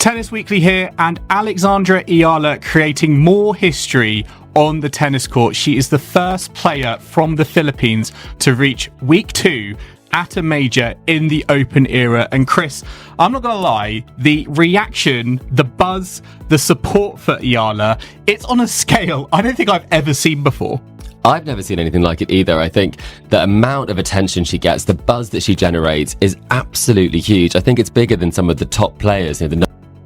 Tennis Weekly here, and Alexandra Eala creating more history on the tennis court. She is the first player from the Philippines to reach week 2 at a major in the Open era. And Chris, I'm not going to lie, the reaction, the buzz, the support for Eala, it's on a scale I don't think I've ever seen before. I've never seen anything like it either. I think the amount of attention she gets, the buzz that she generates is absolutely huge. I think it's bigger than some of the top players.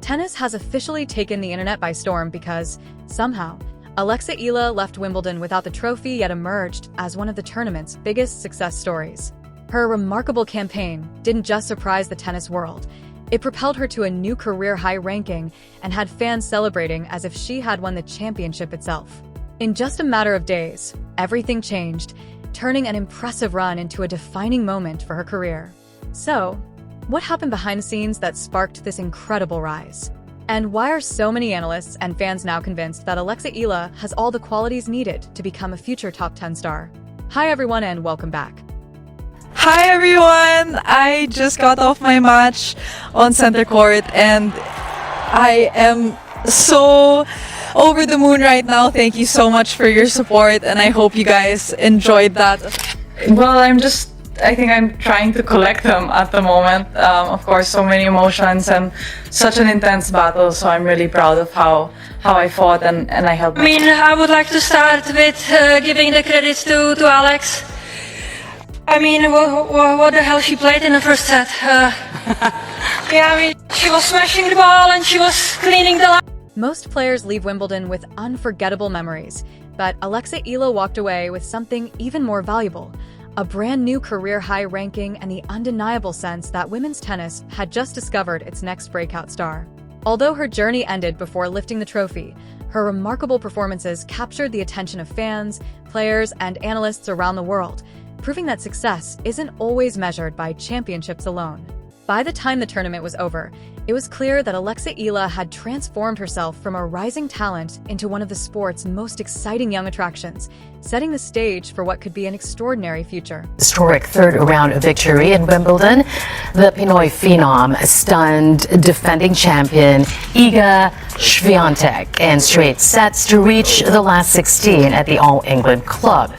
Tennis has officially taken the internet by storm because, somehow, Alexa Eala left Wimbledon without the trophy yet emerged as one of the tournament's biggest success stories. Her remarkable campaign didn't just surprise the tennis world. It propelled her to a new career high ranking and had fans celebrating as if she had won the championship itself. In just a matter of days, everything changed, turning an impressive run into a defining moment for her career. So, what happened behind the scenes that sparked this incredible rise? And why are so many analysts and fans now convinced that Alexa Eala has all the qualities needed to become a future top 10 star? Hi everyone and welcome back. Hi everyone! I just got off my match on center court and I am so over the moon right now. Thank you so much for your support and I hope you guys enjoyed that. Well, I think I'm trying to collect them at the moment. Of course, so many emotions and such an intense battle, so I'm really proud of how I fought and I helped. I would like to start with giving the credits to Alex. What the hell she played in the first set. She was smashing the ball and she was cleaning the line. Most players leave Wimbledon with unforgettable memories, but Alexa Eala walked away with something even more valuable. A brand new career high ranking and the undeniable sense that women's tennis had just discovered its next breakout star. Although her journey ended before lifting the trophy, her remarkable performances captured the attention of fans, players, and analysts around the world, proving that success isn't always measured by championships alone. By the time the tournament was over, it was clear that Alexa Eala had transformed herself from a rising talent into one of the sport's most exciting young attractions, setting the stage for what could be an extraordinary future. Historic third-round victory in Wimbledon. The Pinoy phenom stunned defending champion Iga Swiatek in straight sets to reach the last 16 at the All England Club.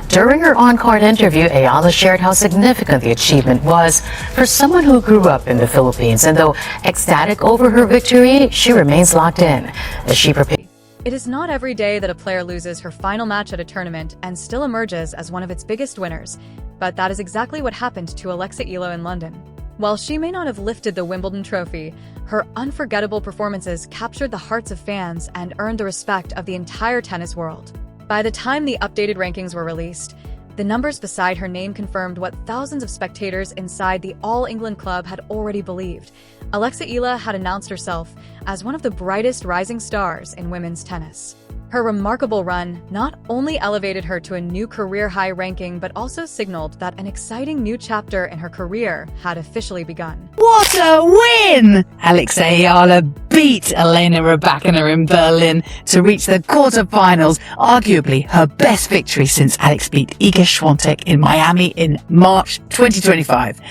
During her on-court interview, Eala shared how significant the achievement was for someone who grew up in the Philippines, and though ecstatic over her victory, she remains locked in as she prepares. It is not every day that a player loses her final match at a tournament and still emerges as one of its biggest winners, but that is exactly what happened to Alexa Eala in London. While she may not have lifted the Wimbledon trophy, her unforgettable performances captured the hearts of fans and earned the respect of the entire tennis world. By the time the updated rankings were released, the numbers beside her name confirmed what thousands of spectators inside the All England Club had already believed. Alexa Eala had announced herself as one of the brightest rising stars in women's tennis. Her remarkable run not only elevated her to a new career high ranking, but also signaled that an exciting new chapter in her career had officially begun. What a win! Alexa Eala beat Elena Rybakina in Berlin to reach the quarterfinals, arguably her best victory since Alex beat Iga Swiatek in Miami in March 2025.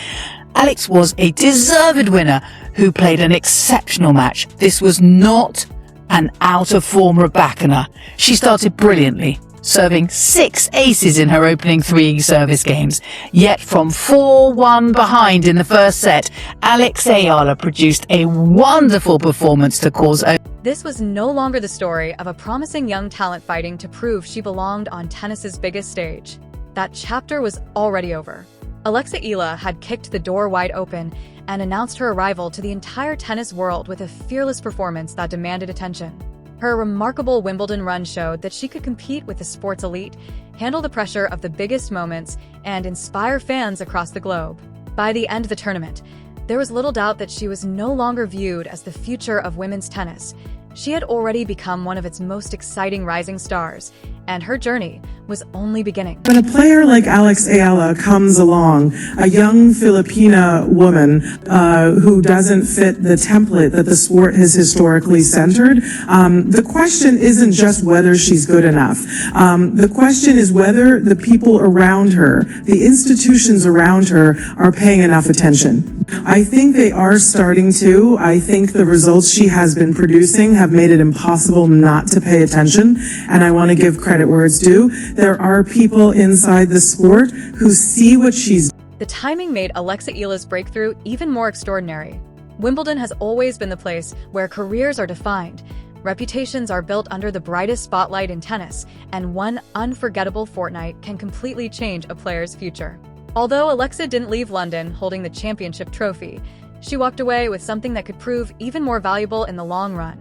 Alex was a deserved winner who played an exceptional match. This was not an out-of-form Rybakina. She started brilliantly, serving 6 aces in her opening 3 service games. Yet from 4-1 behind in the first set, Alexa Eala produced a wonderful performance to cause This was no longer the story of a promising young talent fighting to prove she belonged on tennis's biggest stage. That chapter was already over. Alexa Eala had kicked the door wide open and announced her arrival to the entire tennis world with a fearless performance that demanded attention. Her remarkable Wimbledon run showed that she could compete with the sport's elite, handle the pressure of the biggest moments, and inspire fans across the globe. By the end of the tournament, there was little doubt that she was no longer viewed as the future of women's tennis. She had already become one of its most exciting rising stars, and her journey was only beginning. When a player like Eala comes along, a young Filipina woman who doesn't fit the template that the sport has historically centered, the question isn't just whether she's good enough. The question is whether the people around her, the institutions around her, are paying enough attention. I think they are starting to. I think the results she has been producing have made it impossible not to pay attention, and I want to give credit where it's due. There are people inside the sport who see what she's doing. The timing made Alexa Eala's breakthrough even more extraordinary. Wimbledon has always been the place where careers are defined, reputations are built under the brightest spotlight in tennis, and one unforgettable fortnight can completely change a player's future. Although Alexa didn't leave London holding the championship trophy, she walked away with something that could prove even more valuable in the long run: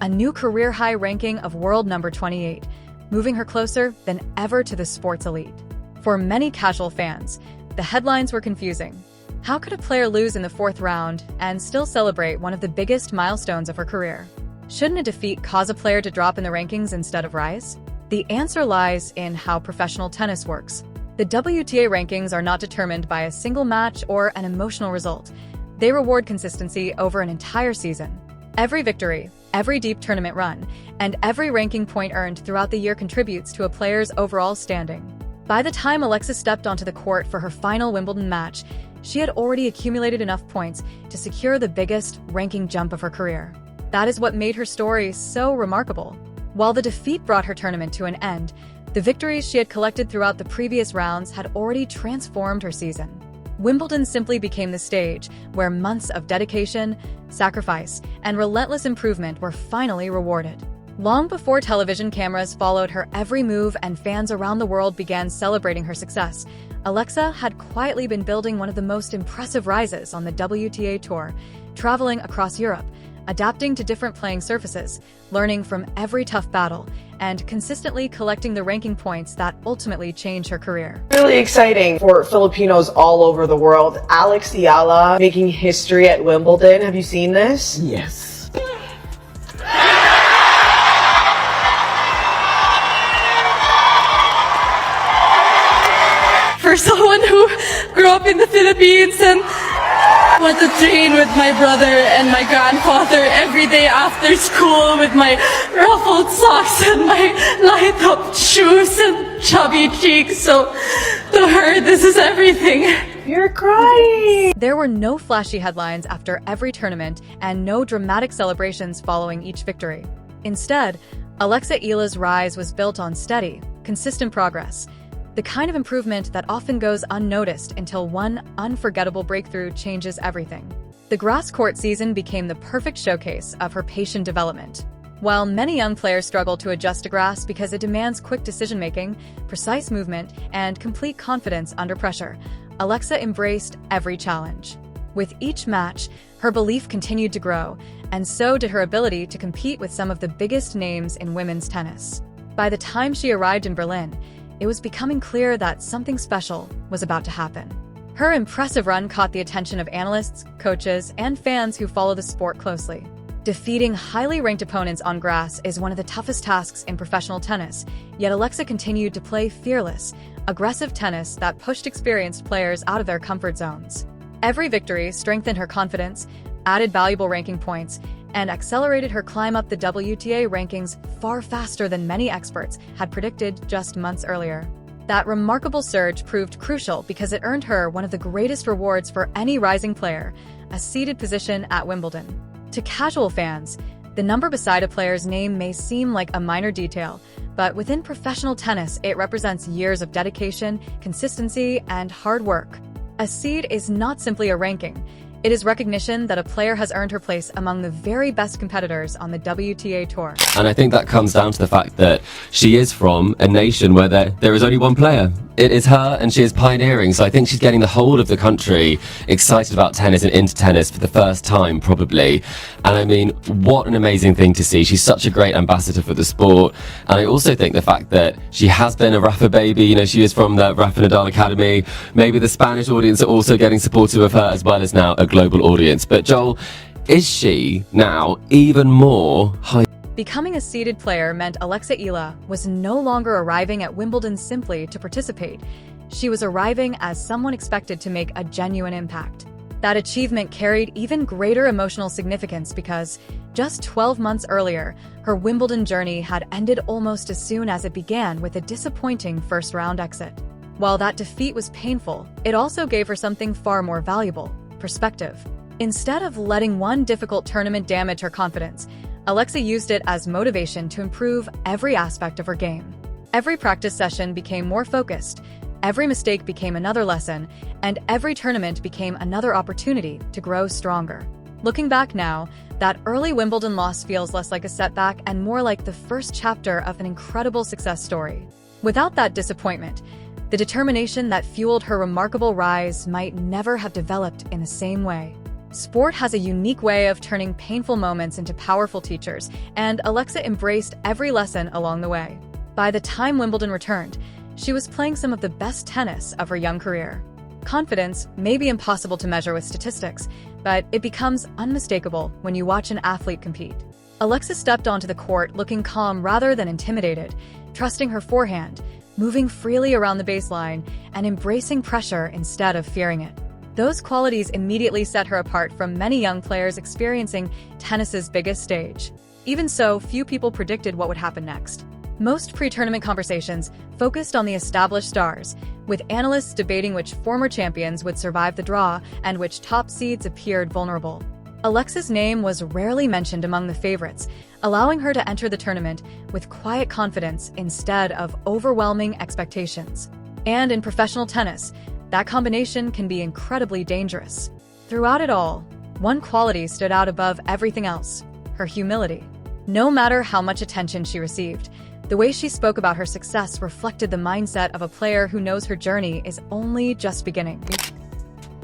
a new career high ranking of world number 28, moving her closer than ever to the sports elite. For many casual fans, the headlines were confusing. How could a player lose in the fourth round and still celebrate one of the biggest milestones of her career? Shouldn't a defeat cause a player to drop in the rankings instead of rise? The answer lies in how professional tennis works. The WTA rankings are not determined by a single match or an emotional result. They reward consistency over an entire season. Every victory, every deep tournament run, and every ranking point earned throughout the year contributes to a player's overall standing. By the time Alexa stepped onto the court for her final Wimbledon match, she had already accumulated enough points to secure the biggest ranking jump of her career. That is what made her story so remarkable. While the defeat brought her tournament to an end, the victories she had collected throughout the previous rounds had already transformed her season. Wimbledon simply became the stage where months of dedication, sacrifice, and relentless improvement were finally rewarded. Long before television cameras followed her every move and fans around the world began celebrating her success, Alexa had quietly been building one of the most impressive rises on the WTA Tour, traveling across Europe, adapting to different playing surfaces, learning from every tough battle, and consistently collecting the ranking points that ultimately changed her career. Really exciting for Filipinos all over the world. Alex Eala making history at Wimbledon. Have you seen this? Yes. For someone who grew up in the Philippines and went to train with my brother and my grandfather every day after school with my ruffled socks and my light up shoes and chubby cheeks. So to her, this is everything. You're crying. There were no flashy headlines after every tournament and no dramatic celebrations following each victory. Instead, Alexa Eala's rise was built on steady, consistent progress, the kind of improvement that often goes unnoticed until one unforgettable breakthrough changes everything. The grass court season became the perfect showcase of her patient development. While many young players struggle to adjust to grass because it demands quick decision-making, precise movement, and complete confidence under pressure, Alexa embraced every challenge. With each match, her belief continued to grow, and so did her ability to compete with some of the biggest names in women's tennis. By the time she arrived in Berlin, it was becoming clear that something special was about to happen. Her impressive run caught the attention of analysts, coaches, and fans who follow the sport closely. Defeating highly ranked opponents on grass is one of the toughest tasks in professional tennis, yet Alexa continued to play fearless, aggressive tennis that pushed experienced players out of their comfort zones. Every victory strengthened her confidence, added valuable ranking points, and accelerated her climb up the WTA rankings far faster than many experts had predicted just months earlier. That remarkable surge proved crucial because it earned her one of the greatest rewards for any rising player, a seated position at Wimbledon. To casual fans, the number beside a player's name may seem like a minor detail, but within professional tennis, it represents years of dedication, consistency, and hard work. A seed is not simply a ranking. It is recognition that a player has earned her place among the very best competitors on the WTA Tour. And I think that comes down to the fact that she is from a nation where there is only one player. It is her, and she is pioneering. So I think she's getting the whole of the country excited about tennis and into tennis for the first time, probably. And I mean, what an amazing thing to see. She's such a great ambassador for the sport. And I also think the fact that she has been a Rafa baby, you know, she is from the Rafa Nadal Academy. Maybe the Spanish audience are also getting supportive of her, as well as now a global audience. But Joel, is she now even more high? Becoming a seeded player meant Alexa Eala was no longer arriving at Wimbledon simply to participate. She was arriving as someone expected to make a genuine impact. That achievement carried even greater emotional significance because, just 12 months earlier, her Wimbledon journey had ended almost as soon as it began with a disappointing first-round exit. While that defeat was painful, it also gave her something far more valuable: perspective. Instead of letting one difficult tournament damage her confidence, Alexa used it as motivation to improve every aspect of her game. Every practice session became more focused, every mistake became another lesson, and every tournament became another opportunity to grow stronger. Looking back now, that early Wimbledon loss feels less like a setback and more like the first chapter of an incredible success story. Without that disappointment, the determination that fueled her remarkable rise might never have developed in the same way. Sport has a unique way of turning painful moments into powerful teachers, and Alexa embraced every lesson along the way. By the time Wimbledon returned, she was playing some of the best tennis of her young career. Confidence may be impossible to measure with statistics, but it becomes unmistakable when you watch an athlete compete. Alexa stepped onto the court looking calm rather than intimidated, trusting her forehand, moving freely around the baseline, and embracing pressure instead of fearing it. Those qualities immediately set her apart from many young players experiencing tennis's biggest stage. Even so, few people predicted what would happen next. Most pre-tournament conversations focused on the established stars, with analysts debating which former champions would survive the draw and which top seeds appeared vulnerable. Alexa's name was rarely mentioned among the favorites, allowing her to enter the tournament with quiet confidence instead of overwhelming expectations. And in professional tennis, that combination can be incredibly dangerous. Throughout it all, one quality stood out above everything else: her humility. No matter how much attention she received, the way she spoke about her success reflected the mindset of a player who knows her journey is only just beginning.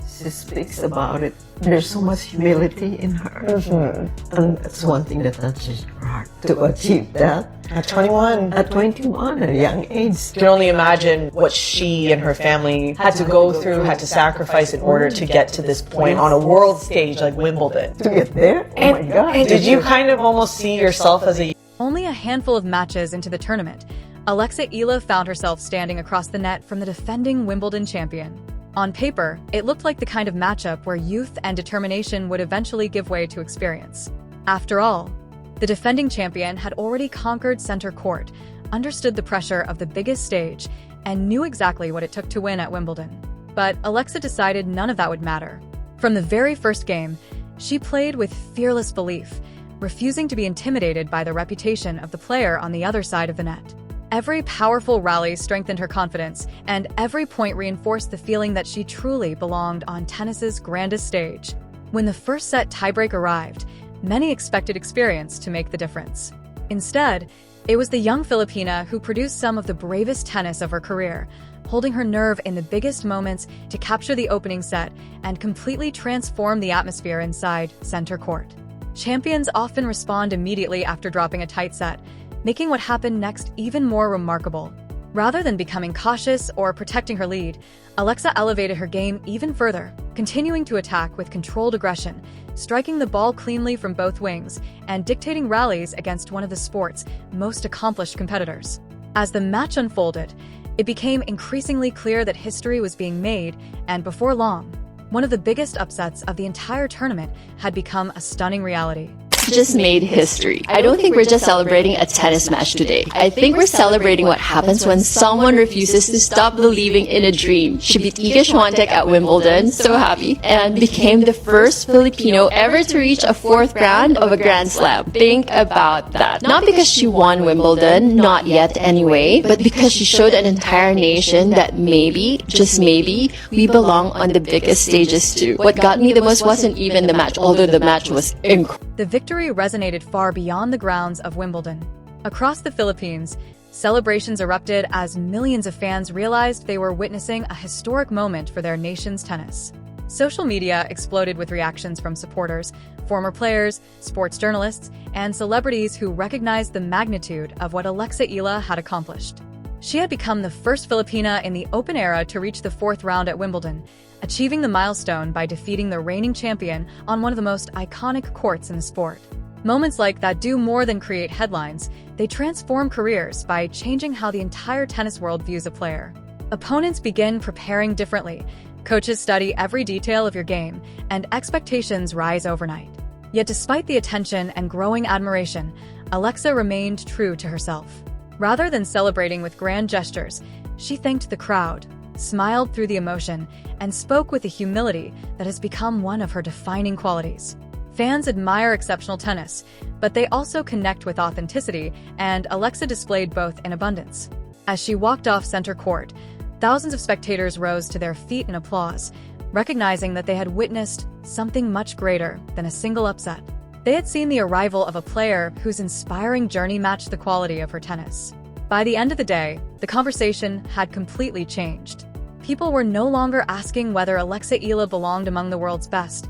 She speaks about it. There's so much humility in her. And that's one thing that touches her heart, to achieve that. At 21. At 21, at a young age. You can only imagine what she and her family had to go through, had to sacrifice in order to get to this point on a world stage like Wimbledon. To get there? Oh my God. Did you kind of almost see yourself as a... Only a handful of matches into the tournament, Alexa Eala found herself standing across the net from the defending Wimbledon champion. On paper, it looked like the kind of matchup where youth and determination would eventually give way to experience. After all, the defending champion had already conquered center court, understood the pressure of the biggest stage, and knew exactly what it took to win at Wimbledon. But Alexa decided none of that would matter. From the very first game, she played with fearless belief, refusing to be intimidated by the reputation of the player on the other side of the net. Every powerful rally strengthened her confidence, and every point reinforced the feeling that she truly belonged on tennis's grandest stage. When the first set tiebreak arrived, many expected experience to make the difference. Instead, it was the young Filipina who produced some of the bravest tennis of her career, holding her nerve in the biggest moments to capture the opening set and completely transform the atmosphere inside center court. Champions often respond immediately after dropping a tight set, making what happened next even more remarkable. Rather than becoming cautious or protecting her lead, Alexa elevated her game even further, continuing to attack with controlled aggression, striking the ball cleanly from both wings, and dictating rallies against one of the sport's most accomplished competitors. As the match unfolded, it became increasingly clear that history was being made, and before long, one of the biggest upsets of the entire tournament had become a stunning reality. Just made history. I don't think we're just celebrating a tennis match today. I think we're celebrating what happens when someone refuses to stop believing in a dream. She beat Iga Swiatek at Wimbledon, so happy, and became the first Filipino ever to reach a fourth round of a Grand Slam. Think about that. Not because she won Wimbledon, not yet anyway, but because she showed an entire nation that maybe, just maybe, we belong on the biggest stages too. What got me the most wasn't even the match, although the match was incredible. The victory resonated far beyond the grounds of Wimbledon. Across the Philippines, celebrations erupted as millions of fans realized they were witnessing a historic moment for their nation's tennis. Social media exploded with reactions from supporters, former players, sports journalists, and celebrities who recognized the magnitude of what Alexa Eala had accomplished. She had become the first Filipina in the Open era to reach the fourth round at Wimbledon, achieving the milestone by defeating the reigning champion on one of the most iconic courts in the sport. Moments like that do more than create headlines. They transform careers by changing how the entire tennis world views a player. Opponents begin preparing differently. Coaches study every detail of your game, and expectations rise overnight. Yet despite the attention and growing admiration, Alexa remained true to herself. Rather than celebrating with grand gestures, she thanked the crowd, smiled through the emotion, and spoke with a humility that has become one of her defining qualities. Fans admire exceptional tennis, but they also connect with authenticity, and Alexa displayed both in abundance. As she walked off center court, thousands of spectators rose to their feet in applause, recognizing that they had witnessed something much greater than a single upset. They had seen the arrival of a player whose inspiring journey matched the quality of her tennis. By the end of the day, the conversation had completely changed. People were no longer asking whether Alexa Eala belonged among the world's best.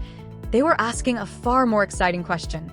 They were asking a far more exciting question: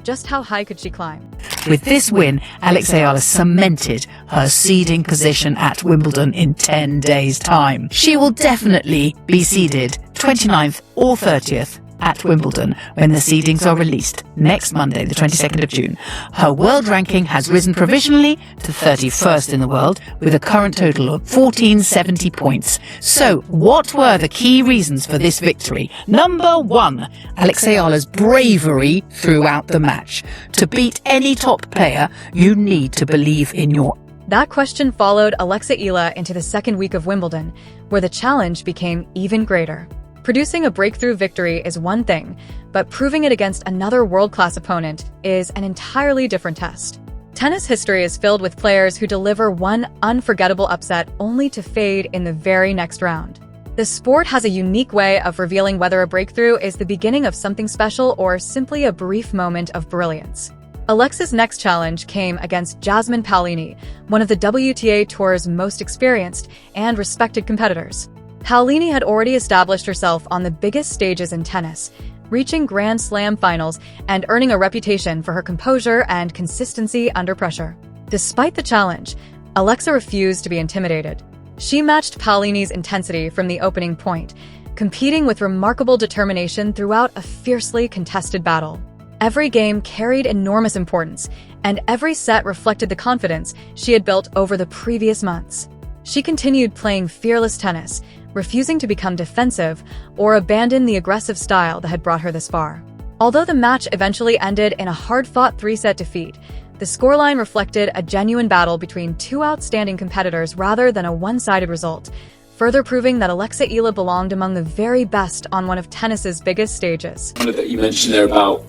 just how high could she climb? With this win, Alexa Eala cemented her seeding position at Wimbledon in 10 days' time. She will definitely be seeded 29th or 30th at Wimbledon when the seedings are released next Monday, the 22nd of June. Her world ranking has risen provisionally to 31st in the world with a current total of 1470 points. So, what were the key reasons for this victory? Number 1, Alexa Eala's bravery throughout the match. To beat any top player, you need to believe in your. That question followed Alexa Eala into the second week of Wimbledon, where the challenge became even greater. Producing a breakthrough victory is one thing, but proving it against another world-class opponent is an entirely different test. Tennis history is filled with players who deliver one unforgettable upset only to fade in the very next round. The sport has a unique way of revealing whether a breakthrough is the beginning of something special or simply a brief moment of brilliance. Alexa's next challenge came against Jasmine Paolini, one of the WTA Tour's most experienced and respected competitors. Paolini had already established herself on the biggest stages in tennis, reaching Grand Slam finals and earning a reputation for her composure and consistency under pressure. Despite the challenge, Alexa refused to be intimidated. She matched Paolini's intensity from the opening point, competing with remarkable determination throughout a fiercely contested battle. Every game carried enormous importance, and every set reflected the confidence she had built over the previous months. She continued playing fearless tennis, refusing to become defensive or abandon the aggressive style that had brought her this far. Although the match eventually ended in a hard-fought 3-set defeat, the scoreline reflected a genuine battle between two outstanding competitors rather than a one-sided result, further proving that Alexa Eala belonged among the very best on one of tennis's biggest stages. I wondered that you mentioned there about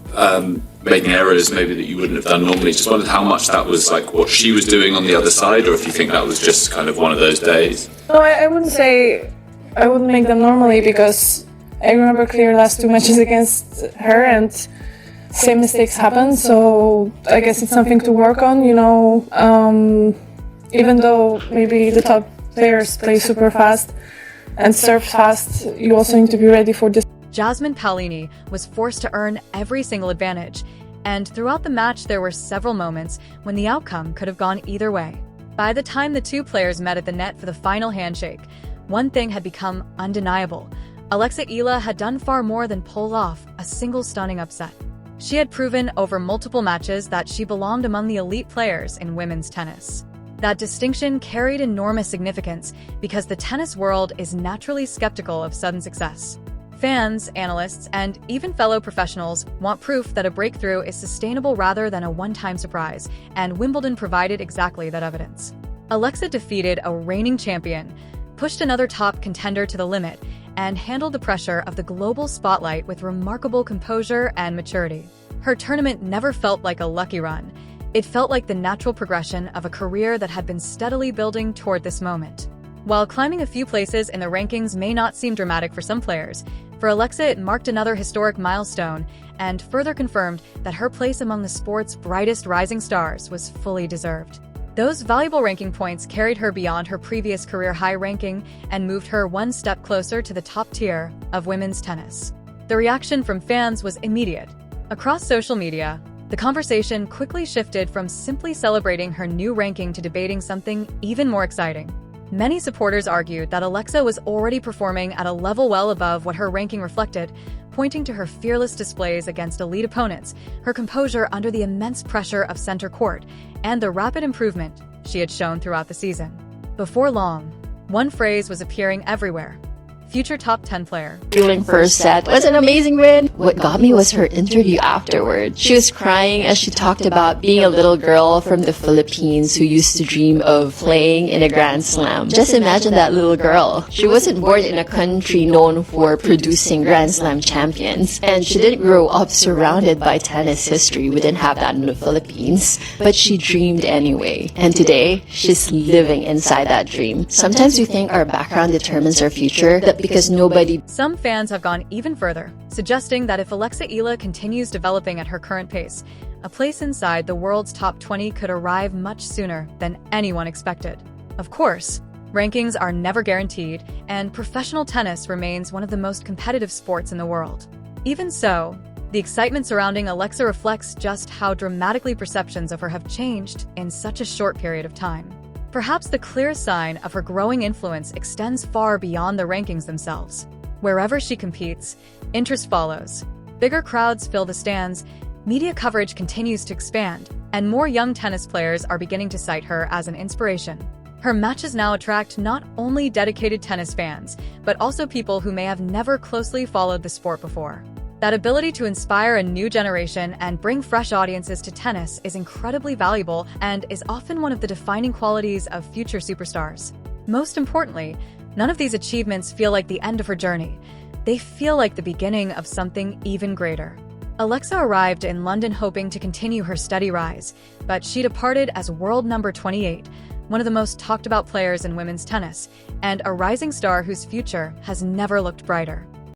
making errors maybe that you wouldn't have done normally. Just wondered how much that was like what she was doing on the other side, or if you think that was just kind of one of those days. No, I wouldn't say I wouldn't make them normally, because I remember clear last 2 matches against her and same mistakes happen, so I guess it's something to work on, you know. Even though maybe the top players play super fast and serve fast, you also need to be ready for this. Jasmine Paolini was forced to earn every single advantage, and throughout the match there were several moments when the outcome could have gone either way. By the time the two players met at the net for the final handshake, one thing had become undeniable. Alexa Eala had done far more than pull off a single stunning upset. She had proven over multiple matches that she belonged among the elite players in women's tennis. That distinction carried enormous significance because the tennis world is naturally skeptical of sudden success. Fans, analysts, and even fellow professionals want proof that a breakthrough is sustainable rather than a one-time surprise, and Wimbledon provided exactly that evidence. Alexa defeated a reigning champion, pushed another top contender to the limit, and handled the pressure of the global spotlight with remarkable composure and maturity. Her tournament never felt like a lucky run. It felt like the natural progression of a career that had been steadily building toward this moment. While climbing a few places in the rankings may not seem dramatic for some players, for Alexa it marked another historic milestone and further confirmed that her place among the sport's brightest rising stars was fully deserved. Those valuable ranking points carried her beyond her previous career high ranking and moved her one step closer to the top tier of women's tennis. The reaction from fans was immediate. Across social media, the conversation quickly shifted from simply celebrating her new ranking to debating something even more exciting. Many supporters argued that Alexa was already performing at a level well above what her ranking reflected, pointing to her fearless displays against elite opponents, her composure under the immense pressure of center court, and the rapid improvement she had shown throughout the season. Before long, one phrase was appearing everywhere: future top 10 player. Feeling first set was an amazing win. What got me was her interview afterward. She was crying as she talked about being a little girl from the Philippines who used to dream of playing in a Grand Slam. Just imagine that little girl. She wasn't born in a country known for producing Grand Slam champions, and she didn't grow up surrounded by tennis history. We didn't have that in the Philippines, but she dreamed anyway. And today, she's living inside that dream. Sometimes we think our background determines our future, that because nobody... Some fans have gone even further, suggesting that if Alexa Eala continues developing at her current pace, a place inside the world's top 20 could arrive much sooner than anyone expected. Of course, rankings are never guaranteed, and professional tennis remains one of the most competitive sports in the world. Even so, the excitement surrounding Alexa reflects just how dramatically perceptions of her have changed in such a short period of time. Perhaps the clearest sign of her growing influence extends far beyond the rankings themselves. Wherever she competes, interest follows. Bigger crowds fill the stands, media coverage continues to expand, and more young tennis players are beginning to cite her as an inspiration. Her matches now attract not only dedicated tennis fans, but also people who may have never closely followed the sport before. That ability to inspire a new generation and bring fresh audiences to tennis is incredibly valuable and is often one of the defining qualities of future superstars. Most importantly, none of these achievements feel like the end of her journey. They feel like the beginning of something even greater. Alexa arrived in London hoping to continue her steady rise, but she departed as world number 28, one of the most talked about players in women's tennis, and a rising star whose future has never looked brighter.